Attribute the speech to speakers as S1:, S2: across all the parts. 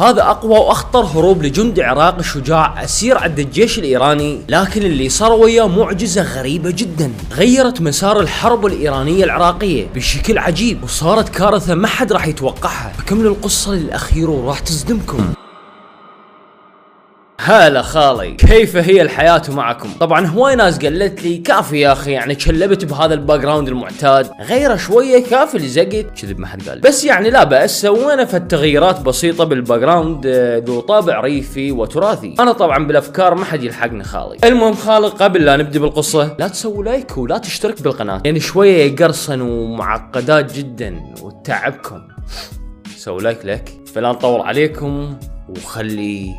S1: هذا أقوى وأخطر هروب لجندي عراقي شجاع أسير عند الجيش الإيراني، لكن اللي صار وياه معجزة غريبة جدا غيرت مسار الحرب الإيرانية العراقية بشكل عجيب، وصارت كارثة ما حد راح يتوقعها. فكملوا القصة للأخير وراح تصدمكم. هلا خالي، كيف هي الحياة معكم؟ طبعا هواي ناس قالت لي كافي يا اخي، يعني تشلبت بهذا الباك جراوند المعتاد، غيره شويه كافي اللي زقت كذب ما حد قال، بس يعني لا بأس سوينا تغييرات بسيطة بالباك جراوند ذو طابع ريفي وتراثي. انا طبعا بالافكار ما حد يلحقني خالي. المهم خالي، قبل لا نبدي بالقصة لا تسوي لايك ولا تشترك بالقناة، يعني شوية قرصن ومعقدات جدا وتعبكم. سوي لايك فلا نطول عليكم وخلي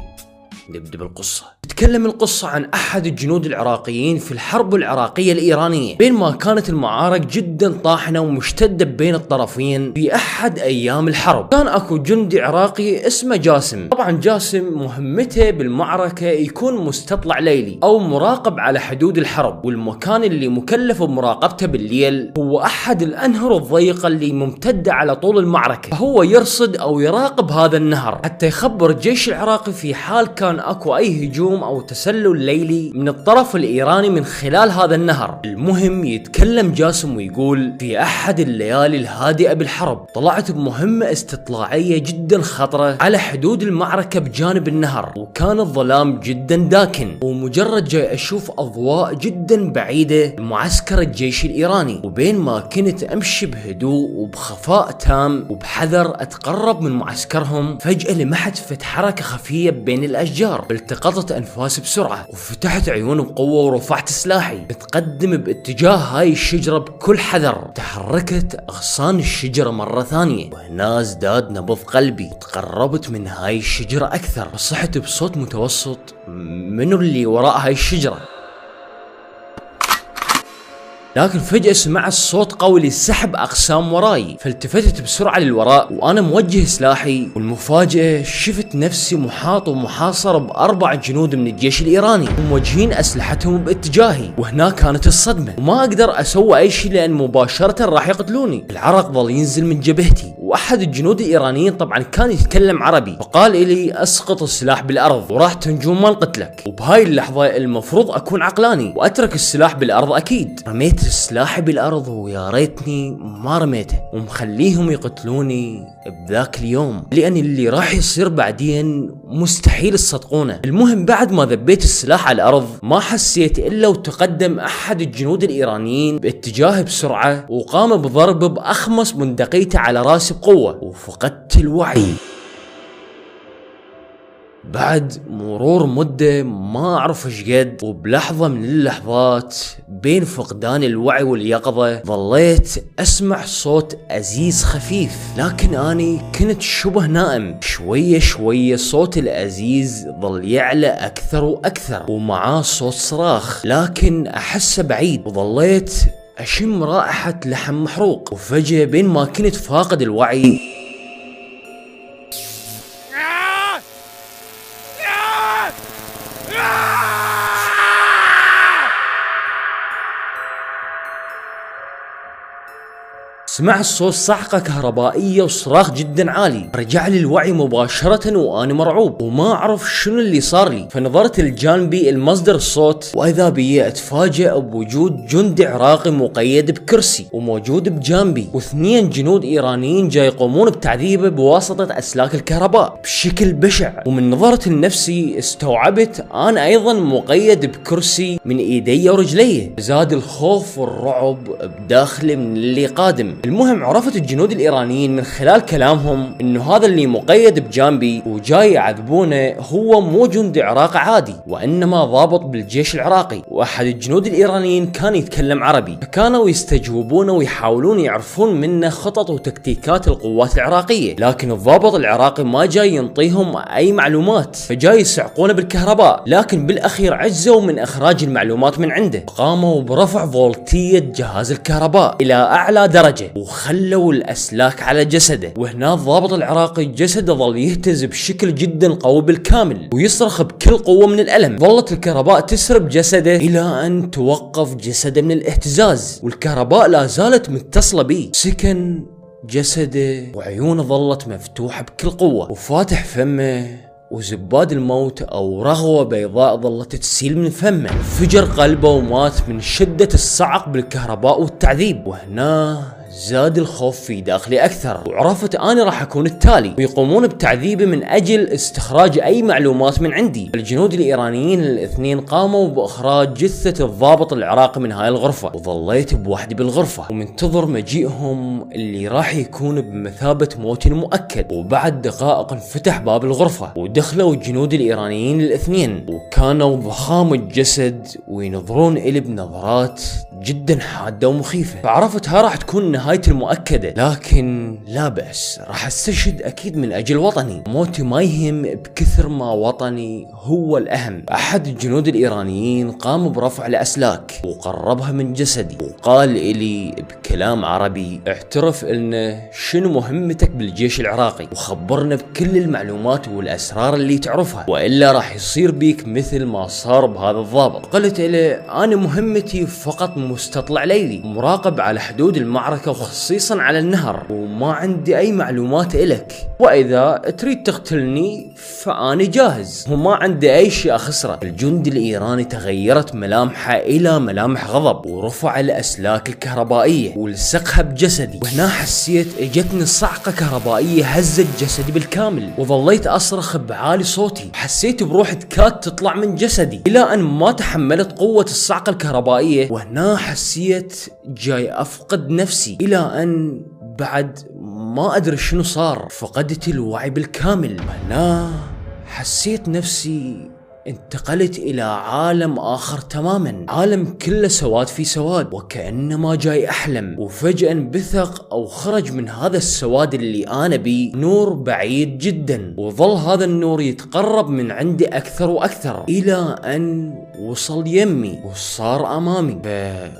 S1: نبدأ بالقصة. تتكلم القصة عن أحد الجنود العراقيين في الحرب العراقية الإيرانية، بينما كانت المعارك جدا طاحنة ومشتدة بين الطرفين. في أحد أيام الحرب كان أكو جندي عراقي اسمه جاسم. طبعا جاسم مهمته بالمعركة يكون مستطلع ليلي أو مراقب على حدود الحرب، والمكان اللي مكلف بمراقبته بالليل هو أحد الأنهر الضيقة اللي ممتدة على طول المعركة. فهو يرصد أو يراقب هذا النهر حتى يخبر الجيش العراقي في حال كان أكو أي هجوم أو تسلل ليلي من الطرف الإيراني من خلال هذا النهر. المهم يتكلم جاسم ويقول: في أحد الليالي الهادئة بالحرب طلعت بمهمة استطلاعية جدا خطرة على حدود المعركة بجانب النهر، وكان الظلام جدا داكن، ومجرد جاي أشوف أضواء جدا بعيدة معسكر الجيش الإيراني. وبين ما كنت أمشي بهدوء وبخفاء تام وبحذر أتقرب من معسكرهم، فجأة لمحت حركة خفية بين الأشجار. التقطت أنفاسي بسرعة وفتحت عيوني بقوة ورفعت سلاحي، اتقدم باتجاه هاي الشجرة بكل حذر. تحركت أغصان الشجرة مرة ثانية، وهنا ازداد نبض قلبي. تقربت من هاي الشجرة أكثر، وصحت بصوت متوسط: منو اللي وراء هاي الشجرة؟ لكن فجأة سمعت صوت قوي لسحب أقسام وراي، فالتفتت بسرعة للوراء وأنا موجه سلاحي، والمفاجأة شفت نفسي محاط ومحاصر ب4 جنود من الجيش الإيراني وموجهين أسلحتهم باتجاهي. وهنا كانت الصدمة، وما أقدر أسوي أي شيء لأن مباشرة راح يقتلوني. العرق ظل ينزل من جبهتي، وأحد الجنود الإيرانيين طبعا كان يتكلم عربي، فقال إلي: أسقط السلاح بالأرض وراح تنجوم ما نقتلك. وبهاي اللحظة المفروض أكون عقلاني وأترك السلاح بالأرض أكيد. رميت سلاحي بالأرض ويا ريتني ما رميته ومخليهم يقتلوني بذاك اليوم، لأن اللي راح يصير بعدين مستحيل تصدقونه. المهم بعد ما ذبيت السلاح على الأرض ما حسيت إلا وتقدم أحد الجنود الإيرانيين باتجاهي بسرعة، وقام بضرب بأخمص بندقيته على راسي بقوة، وفقدت الوعي. بعد مرور مدة ما أعرف ايش قد، وبلحظة من اللحظات بين فقدان الوعي واليقظة ظليت أسمع صوت أزيز خفيف، لكن أني كنت شبه نائم. شوية شوية صوت الأزيز ظل يعلى أكثر وأكثر، ومعاه صوت صراخ لكن أحسه بعيد، وظليت أشم رائحة لحم محروق. وفجأة بين ما كنت فاقد الوعي سمعت صوت صعقة كهربائية وصراخ جدا عالي. رجع لي الوعي مباشرة وأنا مرعوب وما أعرف شنو اللي صار لي، فنظرت لجانبي المصدر الصوت، وإذا بي أتفاجأ بوجود جندي عراقي مقيد بكرسي وموجود بجانبي، و2 جنود إيرانيين جاي يقومون بتعذيبه بواسطة أسلاك الكهرباء بشكل بشع. ومن نظرت لنفسي استوعبت أنا أيضا مقيد بكرسي من إيدي ورجلي. زاد الخوف والرعب بداخلي من اللي قادم. المهم عرفت الجنود الإيرانيين من خلال كلامهم إنه هذا اللي مقيد بجانبي وجاي يعذبونه هو مو جندي عراقي عادي، وإنما ضابط بالجيش العراقي. وأحد الجنود الإيرانيين كان يتكلم عربي، فكانوا يستجوبونه ويحاولون يعرفون منه خطط وتكتيكات القوات العراقية، لكن الضابط العراقي ما جاي ينطيهم أي معلومات، فجاي يسعقونه بالكهرباء. لكن بالأخير عجزوا من إخراج المعلومات من عنده، قاموا برفع فولتية جهاز الكهرباء إلى أعلى درجة وخلوا الأسلاك على جسده. وهنا الضابط العراقي جسده ظل يهتز بشكل جدا قوي بالكامل ويصرخ بكل قوة من الألم. ظلت الكهرباء تسرب جسده إلى أن توقف جسده من الاهتزاز، والكهرباء لا زالت متصلة به. سكن جسده وعيونه ظلت مفتوحة بكل قوة، وفاتح فمه وزباد الموت او رغوة بيضاء ظلت تسيل من فمه. فجر قلبه ومات من شدة الصعق بالكهرباء والتعذيب، وهنا زاد الخوف في داخلي اكثر، وعرفت اني راح اكون التالي، ويقومون بتعذيبي من اجل استخراج اي معلومات من عندي. الجنود الايرانيين الاثنين قاموا باخراج جثة الضابط العراقي من هاي الغرفة، وظليت بوحدي بالغرفة ومنتظر مجيئهم اللي راح يكون بمثابة موت مؤكد. وبعد دقائق انفتح باب الغرفة ودخلوا الجنود الايرانيين الاثنين، وكانوا ضخام الجسد وينظرون الي بنظرات جدا حادة ومخيفة. فعرفت ها راح تكون نهايتي المؤكدة، لكن لا بأس، راح استشهد اكيد من اجل وطني. موتي ما يهم بكثر ما وطني هو الاهم. احد الجنود الايرانيين قام برفع الاسلاك وقربها من جسدي، وقال الي بكلام عربي: اعترف لنا شنو مهمتك بالجيش العراقي، وخبرنا بكل المعلومات والاسرار اللي تعرفها، والا راح يصير بيك مثل ما صار بهذا الضابط. قلت له: انا مهمتي فقط مستطلع ليلي، مراقب على حدود المعركة وخصيصا على النهر، وما عندي اي معلومات الك، واذا تريد تقتلني فاني جاهز وما عندي اي شيء اخسره. الجندي الايراني تغيرت ملامحه الى ملامح غضب، ورفع الاسلاك الكهربائية ولصقها بجسدي، وهنا حسيت اجتني صعقة كهربائية هزت جسدي بالكامل، وظليت اصرخ بعالي صوتي، وحسيت بروح تكاد تطلع من جسدي الى ان ما تحملت قوة الصعقة الكهربائية. وهنا حسيت جاي افقد نفسي الى ان بعد ما ادري شنو صار، فقدت الوعي بالكامل. وهنا حسيت نفسي انتقلت الى عالم اخر تماما، عالم كله سواد في سواد، وكأنما جاي احلم. وفجأة انبثق او خرج من هذا السواد اللي انا بيه نور بعيد جدا، وظل هذا النور يتقرب من عندي اكثر واكثر الى ان وصل يمي وصار امامي.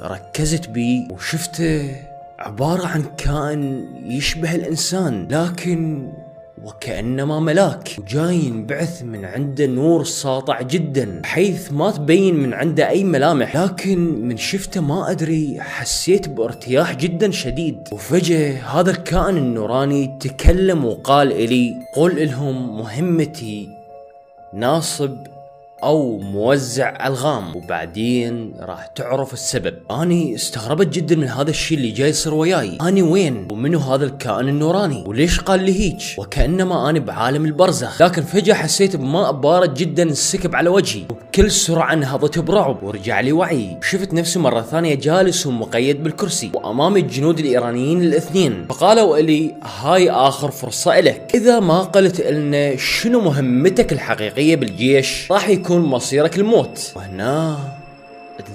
S1: فركزت بيه وشفته عبارة عن كائن يشبه الانسان، لكن وكأنما ملاك، وجاي ينبعث من عنده نور ساطع جدا بحيث ما تبين من عنده اي ملامح، لكن من شفته ما ادري حسيت بارتياح جدا شديد. وفجأة هذا الكائن النوراني تكلم وقال الي: قل لهم مهمتي ناصب او موزع الغام، وبعدين راح تعرف السبب. اني استغربت جدا من هذا الشيء اللي جاي يصير وياي، اني وين ومنو هذا الكائن النوراني وليش قال لي هيك، وكأنما اني بعالم البرزخ. لكن فجأة حسيت بماء بارد جدا انسكب على وجهي، وبكل سرعة انهضت برعب ورجع لي وعي. شفت نفسي مرة ثانية جالس ومقيد بالكرسي وامامي الجنود الايرانيين الاثنين، فقالوا لي: هاي اخر فرصة لك، اذا ما قلت لنا شنو مهمتك الحقيقية بالجيش راح يكون مصيرك الموت. وهنا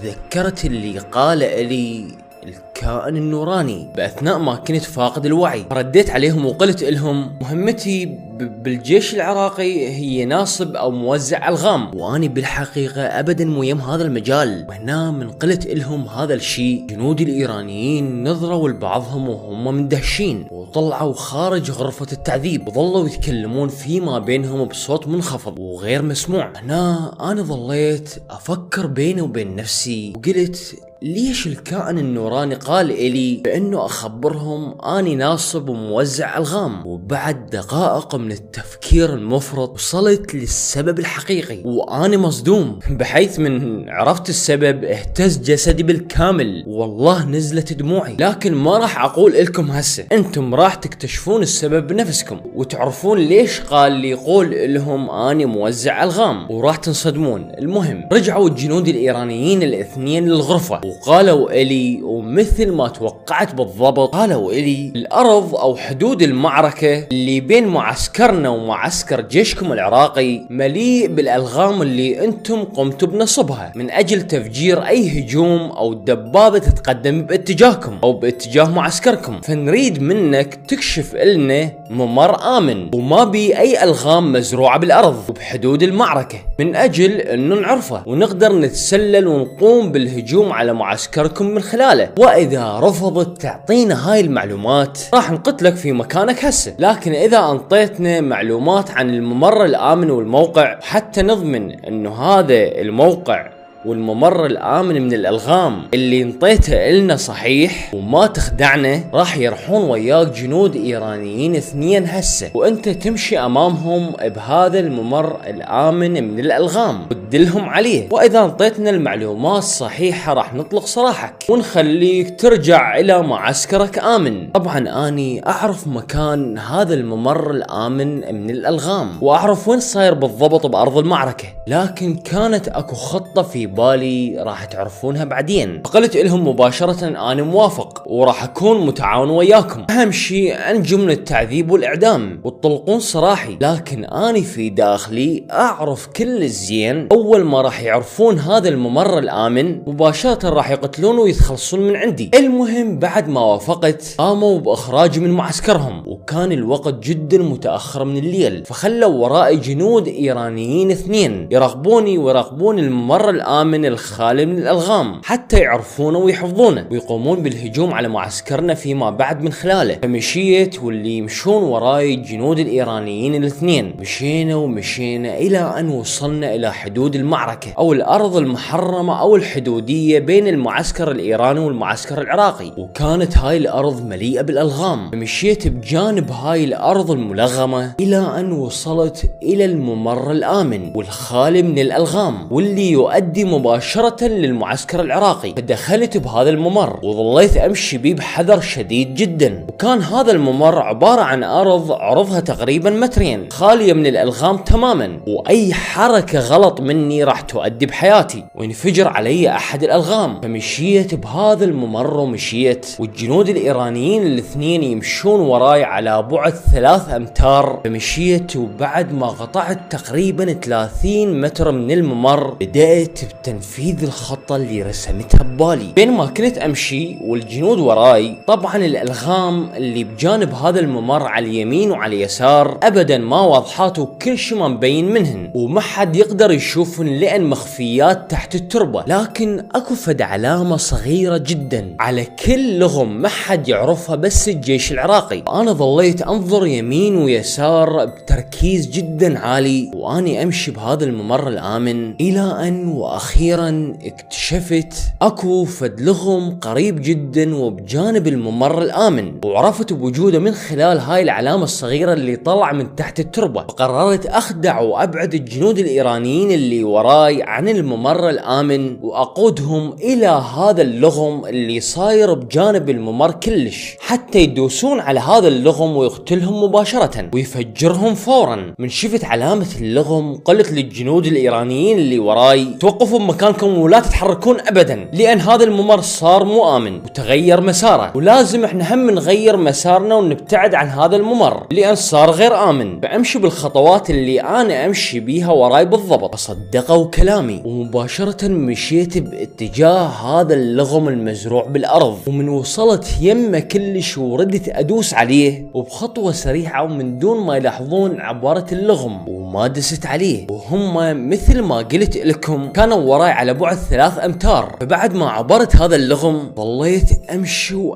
S1: تذكرت اللي قال لي الكائن النوراني باثناء ما كنت فاقد الوعي، رديت عليهم وقلت لهم: مهمتي بالجيش العراقي هي ناصب او موزع الغام، واني بالحقيقة ابدا مو يم هذا المجال. وهنا من قلت لهم هذا الشيء، جنودي الايرانيين نظروا لبعضهم وهم مندهشين، وطلعوا خارج غرفة التعذيب وظلوا يتكلمون فيما بينهم بصوت منخفض وغير مسموع. هنا انا ظليت افكر بيني وبين نفسي، وقلت: ليش الكائن النوراني قال إلي بأنه أخبرهم أني ناصب وموزع ألغام؟ وبعد دقائق من التفكير المفرط وصلت للسبب الحقيقي، وأنا مصدوم بحيث من عرفت السبب اهتز جسدي بالكامل، والله نزلت دموعي. لكن ما راح أقول لكم هسه، أنتم راح تكتشفون السبب بنفسكم وتعرفون ليش قال لي قول لهم أني موزع ألغام، وراح تنصدمون. المهم رجعوا الجنود الإيرانيين الاثنين للغرفة وقالوا إلي، ومثل ما توقعت بالضبط قالوا إلي: الأرض أو حدود المعركة اللي بين معسكرنا ومعسكر جيشكم العراقي مليء بالألغام اللي أنتم قمتوا بنصبها من أجل تفجير أي هجوم أو دبابة تتقدم باتجاهكم أو باتجاه معسكركم، فنريد منك تكشف لنا ممر آمن وما بي أي ألغام مزروعة بالأرض وبحدود المعركة من أجل أنه نعرفه ونقدر نتسلل ونقوم بالهجوم على معسكركم من خلاله. واذا رفضت تعطينا هاي المعلومات راح نقتلك في مكانك هسه، لكن اذا انطيتنا معلومات عن الممر الامن والموقع حتى نضمن انه هذا الموقع والممر الآمن من الألغام اللي انطيته إلنا صحيح وما تخدعنا، راح يرحون وياك جنود إيرانيين 2 هسه، وانت تمشي أمامهم بهذا الممر الآمن من الألغام وتدلهم عليه، وإذا انطيتنا المعلومات الصحيحة راح نطلق سراحك ونخليك ترجع إلى معسكرك آمن. طبعا أني أعرف مكان هذا الممر الآمن من الألغام، وأعرف وين صاير بالضبط بأرض المعركة، لكن كانت أكو خطة في بالي راح تعرفونها بعدين. فقلت لهم مباشرة أنا موافق وراح أكون متعاون وياكم، أهم شيء أنجو من التعذيب والإعدام وتطلقون سراحي. لكن أنا في داخلي أعرف كل الزين أول ما راح يعرفون هذا الممر الآمن مباشرة راح يقتلون ويتخلصون من عندي. المهم بعد ما وافقت قاموا بإخراجي من معسكرهم، وكان الوقت جدا متأخر من الليل، فخلوا ورائي جنود إيرانيين 2 يراقبوني ويراقبون الممر الآمن الخالي من الألغام حتى يعرفونه ويحفظونه ويقومون بالهجوم على معسكرنا فيما بعد من خلاله. فمشيت واللي يمشون وراي الجنود الإيرانيين 2 مشينا إلى أن وصلنا إلى حدود المعركة أو الأرض المحرمة أو الحدودية بين المعسكر الإيراني والمعسكر العراقي، وكانت هاي الأرض مليئة بالألغام. فمشيت بجانب هاي الأرض الملغمة إلى أن وصلت إلى الممر الآمن والخالي من الألغام واللي يؤدي مباشرة للمعسكر العراقي. فدخلت بهذا الممر وظليت أمشي بيه بحذر شديد جدا، وكان هذا الممر عبارة عن أرض عرضها تقريبا 2 متر خالية من الألغام تماما، وأي حركة غلط مني راح تؤدي بحياتي وينفجر علي أحد الألغام. فمشيت بهذا الممر ومشيت، والجنود الإيرانيين 2 يمشون وراي على بعد 3 أمتار. فمشيت وبعد ما قطعت تقريبا 30 متر من الممر بدأت بتنفيذ الخطة اللي رسمتها ببالي. بينما كنت أمشي والجنود وراي، طبعا الألغام اللي بجانب هذا الممر على اليمين وعلى اليسار أبدا ما واضحات وكل شيء ما مبين منهن، وما حد يقدر يشوفن لأن مخفيات تحت التربة، لكن أكو فد علامة صغيرة جدا على كل لغم ما حد يعرفها بس الجيش العراقي. أنا ظليت أنظر يمين ويسار بتركيز جدا عالي وأني أمشي بهذا الممر الآمن، إلى أن وأخيرا اكتشفت أكو فد لغم قريب جدا وبجانب الممر الآمن، وعرفت بوجوده من خلال هاي العلامة الصغيرة اللي طلع من تحت التربة. فقررت أخدع وأبعد الجنود الإيرانيين اللي وراي عن الممر الآمن وأقودهم إلى هذا اللغم اللي صاير بجانب الممر كلش، حتى يدوسون على هذا اللغم ويقتلهم مباشرة ويفجرهم فورا. من شفت علامة اللغم قلت للجنود الإيرانيين اللي وراي توقفوا بمكانكم ولا تتحركون أبدا، لأن هذا الممر صار مو آمن وتغير مساره، ولازم احنا هم نغير مسارنا ونبتعد عن هذا الممر لأن صار غير آمن. فأمشي بالخطوات اللي أنا أمشي بيها وراي بالضبط. فصدقوا كلامي ومباشرة مشيت باتجاه هذا اللغم المزروع بالأرض، ومن وصلت يمه كلش وردت أدوس عليه وبخطوة سريعة ومن دون ما يلاحظون عبارة اللغم، وما دست عليه. وهم مثل ما قلت لكم كانوا وراي على بعد 3 أمتار. فبعد ما عبرت هذا اللغم ظليت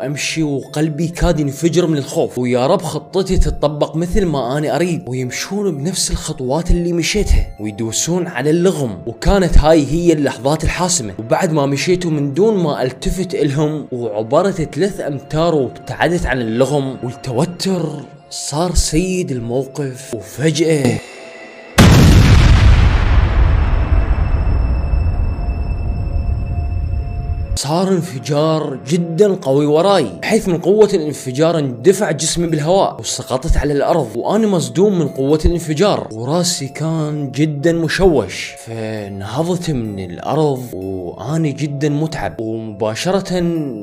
S1: أمشي وقلبي كاد ينفجر من الخوف، ويا رب خطتي تطبق مثل ما أنا أريد ويمشون بنفس الخطوات اللي مشيتها ويدوسون على اللغم. وكانت هاي هي اللحظات الحاسمة، وبعد ما مشيت من دون ما التفت إلهم وعبرت 3 أمتار وابتعدت عن اللغم، والتوتر صار سيد الموقف. وفجأة صار انفجار جدا قوي وراي، بحيث من قوة الانفجار اندفع جسمي بالهواء وسقطت على الأرض، وأنا مصدوم من قوة الانفجار وراسي كان جدا مشوش. فنهضت من الأرض وأنا جدا متعب، ومباشرة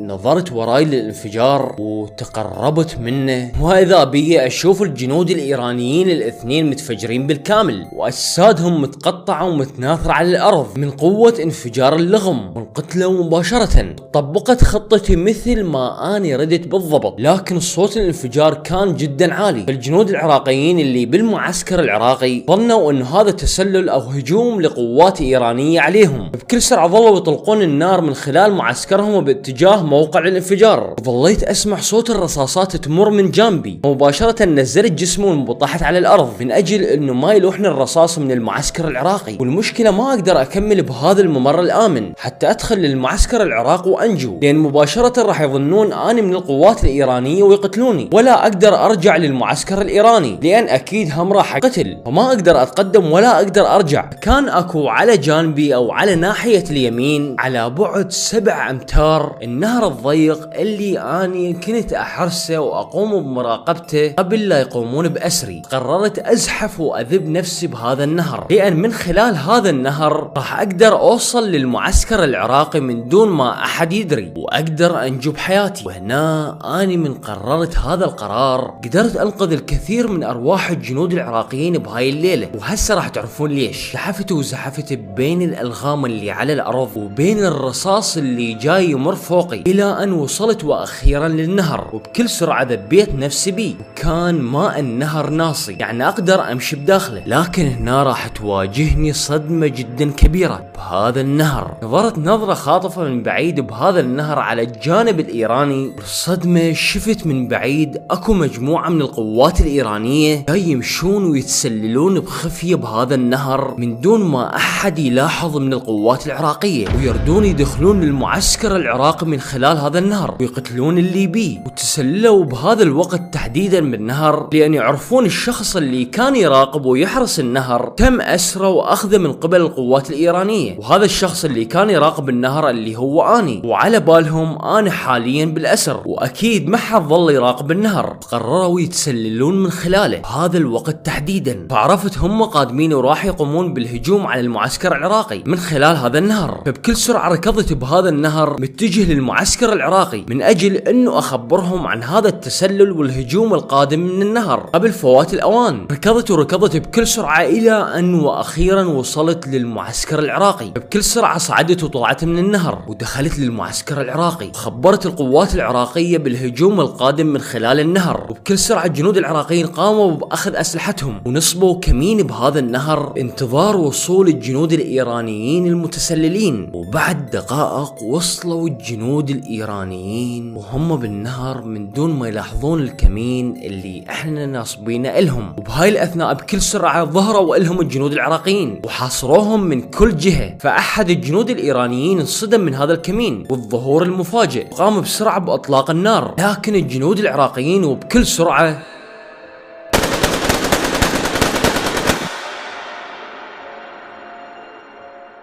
S1: نظرت وراي للانفجار وتقربت منه، وإذا بي أشوف الجنود الإيرانيين 2 متفجرين بالكامل وأجسادهم متقطعة ومتناثرة على الأرض من قوة انفجار اللغم، وانقتلوا مباشرة. طبقت خطتي مثل ما اني ردت بالضبط، لكن صوت الانفجار كان جدا عالي. الجنود العراقيين اللي بالمعسكر العراقي ظنوا انه هذا تسلل او هجوم لقوات ايرانية عليهم. بكل سرعة ظلوا يطلقون النار من خلال معسكرهم وباتجاه موقع الانفجار. ظليت اسمع صوت الرصاصات تمر من جانبي، مباشرة نزلت جسمي وانبطحت على الارض من اجل انه ما يلوحني الرصاص من المعسكر العراقي. والمشكلة ما اقدر اكمل بهذا الممر الامن حتى ادخل للمعسكر العراقي وانجو، لان مباشرة راح يظنون اني من القوات الايرانية ويقتلوني، ولا اقدر ارجع للمعسكر الايراني لان اكيد هم راح يقتل، فما اقدر اتقدم ولا اقدر ارجع. كان اكو على جانبي او على ناحية اليمين على بعد 7 امتار النهر الضيق اللي اني كنت احرسه واقوم بمراقبته قبل لا يقومون باسري. قررت ازحف واذب نفسي بهذا النهر، لان من خلال هذا النهر راح اقدر اوصل للمعسكر العراقي من دون ما احد يدري واقدر انجو بحياتي. وهنا اني من قررت هذا القرار قدرت انقذ الكثير من ارواح الجنود العراقيين بهاي الليلة. وهسه راح تعرفون ليش. زحفت بين الالغام اللي على الارض وبين الرصاص اللي جاي يمر فوقي الى ان وصلت واخيرا للنهر، وبكل سرعة ذبيت نفسي بيه. وكان ماء النهر ناصي، يعني اقدر امشي بداخله، لكن هنا راح تواجهني صدمة جدا كبيرة بهذا النهر. نظرت نظرة خاطفة من بعيد بهذا النهر على الجانب الايراني، والصدمة شفت من بعيد اكو مجموعة من القوات الايرانية جاي يمشون ويتسللون بخفية بهذا النهر من دون ما احد يلاحظ من القوات العراقية، ويردون يدخلون للمعسكر العراقي من خلال هذا النهر ويقتلون اللي بيه. وتسللوا بهذا الوقت تحديدا بالنهر لان يعرفون الشخص اللي كان يراقب ويحرس النهر تم اسره واخذه من قبل القوات الايرانية، وهذا الشخص اللي كان يراقب النهر اللي هو اني، وعلى بالهم انا حاليا بالاسر واكيد ما حد ظل يراقب النهر. قرروا يتسللون من خلاله هذا الوقت تحديدا، فعرفت هم قادمين وراح يقومون بالهجوم على المعسكر العراقي من خلال هذا النهر. فبكل سرعة ركضت بهذا النهر متجه للمعسكر العراقي من اجل انه اخبرهم عن هذا التسلل والهجوم القادم من النهر قبل فوات الاوان. ركضت بكل سرعة الى ان واخيرا وصلت للمعسكر العراقي. بكل سرعة صعدت وطلعت من النهر ودخلت للمعسكر العراقي، وخبرت القوات العراقية بالهجوم القادم من خلال النهر. وبكل سرعة الجنود العراقيين قاموا باخذ اسلحتهم ونصبوا كمين بهذا النهر انتظار وصول الجنود الايرانيين المتسللين. وبعد دقائق وصلوا الجنود الايرانيين وهم بالنهر من دون ما يلاحظون الكمين اللي احنا ناصبينه الهم. وبهاي الاثناء بكل سرعة ظهروا الهم الجنود العراقيين وحاصروهم من كل جهة. فاحد الجنود الايرانيين انصدم من هذا الكمين والظهور المفاجئ وقام بسرعة باطلاق النار، لكن الجنود العراقيين وبكل سرعة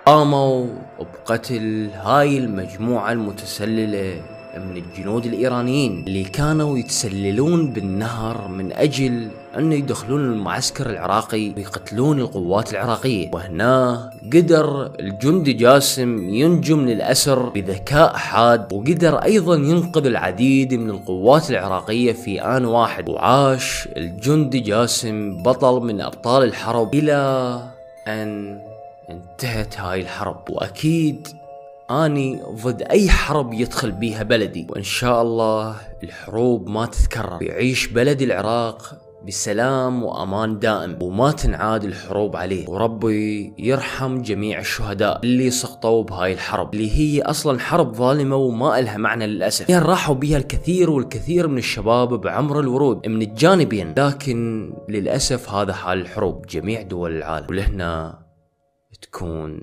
S1: قاموا بقتل هاي المجموعة المتسللة من الجنود الإيرانيين اللي كانوا يتسللون بالنهر من أجل أن يدخلون المعسكر العراقي ويقتلون القوات العراقية. وهنا قدر الجندي جاسم ينجو من الأسر بذكاء حاد، وقدر أيضا ينقذ العديد من القوات العراقية في آن واحد. وعاش الجندي جاسم بطل من أبطال الحرب إلى أن انتهت هاي الحرب. وأكيد أني ضد أي حرب يدخل بيها بلدي، وإن شاء الله الحروب ما تتكرر، يعيش بلد العراق بسلام وأمان دائم وما تنعاد الحروب عليه. وربي يرحم جميع الشهداء اللي سقطوا بهاي الحرب اللي هي أصلا حرب ظالمة وما إلها معنى للأسف، يعني راحوا بيها الكثير من الشباب بعمر الورود من الجانبين، لكن للأسف هذا حال الحروب جميع دول العالم. ولهنا تكون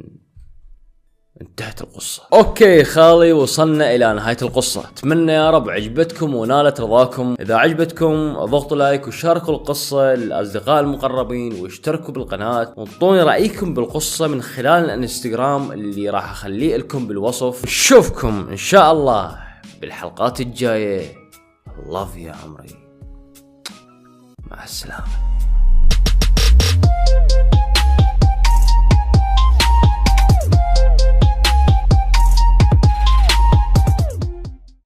S1: انتهت القصة. اوكي خالي، وصلنا الى نهاية القصة. اتمنى يا رب عجبتكم ونالت رضاكم. اذا عجبتكم اضغطوا لايك وشاركوا القصة للاصدقاء المقربين واشتركوا بالقناة، وانطوني رأيكم بالقصة من خلال الانستغرام اللي راح اخليه لكم بالوصف. نشوفكم ان شاء الله بالحلقات الجاية. love يا عمري، مع السلامة.